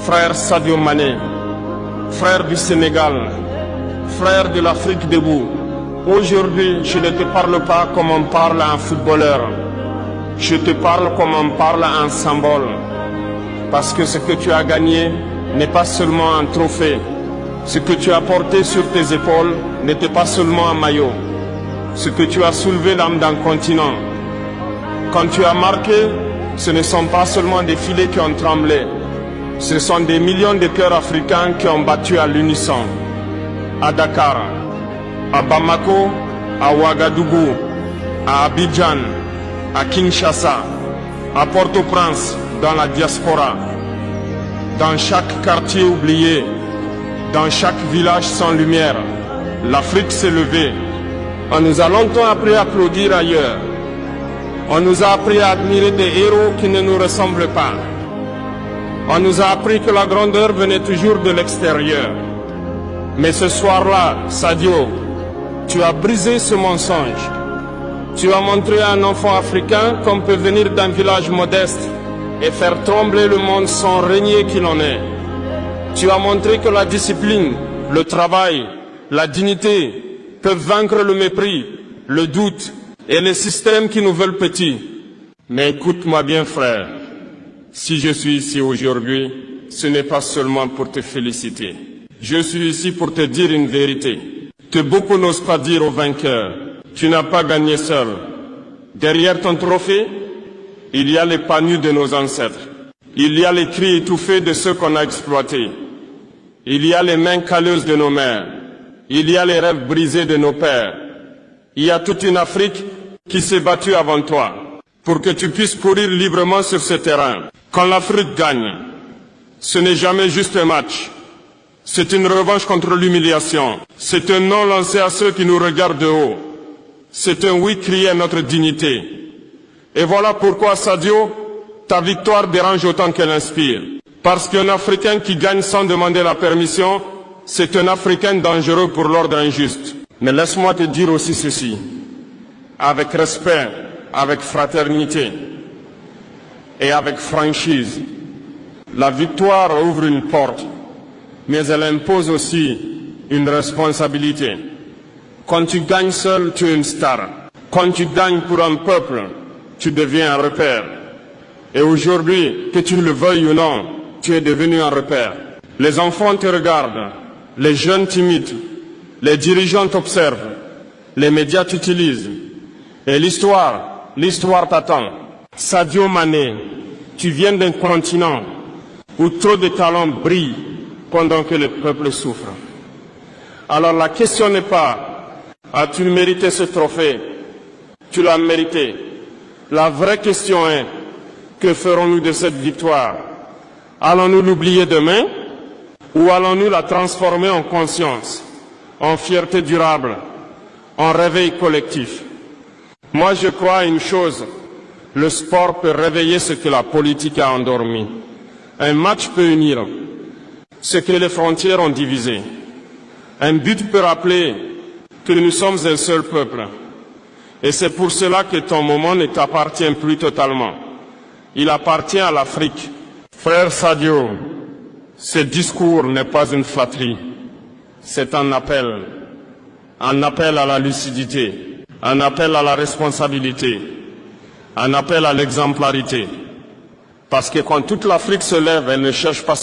Frère Sadio Mané, frère du Sénégal, frère de l'Afrique debout, aujourd'hui je ne te parle pas comme on parle à un footballeur, je te parle comme on parle à un symbole, parce que ce que tu as gagné n'est pas seulement un trophée, ce que tu as porté sur tes épaules n'était pas seulement un maillot, ce que tu as soulevé l'âme d'un continent. Quand tu as marqué, ce ne sont pas seulement des filets qui ont tremblé, ce sont des millions de cœurs africains qui ont battu à l'unisson. À Dakar, à Bamako, à Ouagadougou, à Abidjan, à Kinshasa, à Port-au-Prince, dans la diaspora, dans chaque quartier oublié, dans chaque village sans lumière, l'Afrique s'est levée. On nous a longtemps appris à applaudir ailleurs. On nous a appris à admirer des héros qui ne nous ressemblent pas. On nous a appris que la grandeur venait toujours de l'extérieur. Mais ce soir-là, Sadio, tu as brisé ce mensonge. Tu as montré à un enfant africain qu'on peut venir d'un village modeste et faire trembler le monde sans régner qu'il en est. Tu as montré que la discipline, le travail, la dignité peuvent vaincre le mépris, le doute et les systèmes qui nous veulent petits. Mais écoute-moi bien, frère. Si je suis ici aujourd'hui, ce n'est pas seulement pour te féliciter. Je suis ici pour te dire une vérité que beaucoup n'osent pas dire aux vainqueurs. Tu n'as pas gagné seul. Derrière ton trophée, il y a les pas nus de nos ancêtres. Il y a les cris étouffés de ceux qu'on a exploités. Il y a les mains calleuses de nos mères. Il y a les rêves brisés de nos pères. Il y a toute une Afrique qui s'est battue avant toi pour que tu puisses courir librement sur ce terrain. Quand l'Afrique gagne, ce n'est jamais juste un match. C'est une revanche contre l'humiliation. C'est un non lancé à ceux qui nous regardent de haut. C'est un oui crié à notre dignité. Et voilà pourquoi, Sadio, ta victoire dérange autant qu'elle inspire. Parce qu'un Africain qui gagne sans demander la permission, c'est un Africain dangereux pour l'ordre injuste. Mais laisse-moi te dire aussi ceci, avec respect, avec fraternité et avec franchise. La victoire ouvre une porte, mais elle impose aussi une responsabilité. Quand tu gagnes seul, tu es une star. Quand tu gagnes pour un peuple, tu deviens un repère. Et aujourd'hui, que tu le veuilles ou non, tu es devenu un repère. Les enfants te regardent, les jeunes t'imitent, les dirigeants t'observent, les médias t'utilisent. Et l'histoire t'attend. Sadio Mané, tu viens d'un continent où trop de talents brillent pendant que le peuple souffre. Alors la question n'est pas, as-tu mérité ce trophée? Tu l'as mérité. La vraie question est, que ferons-nous de cette victoire? Allons-nous l'oublier demain ou allons-nous la transformer en conscience, en fierté durable, en réveil collectif? Moi je crois à une chose, le sport peut réveiller ce que la politique a endormi. Un match peut unir ce que les frontières ont divisé. Un but peut rappeler que nous sommes un seul peuple. Et c'est pour cela que ton moment ne t'appartient plus totalement. Il appartient à l'Afrique. Frère Sadio, ce discours n'est pas une flatterie. C'est un appel à la lucidité, un appel à la responsabilité, un appel à l'exemplarité. Parce que quand toute l'Afrique se lève, elle ne cherche pas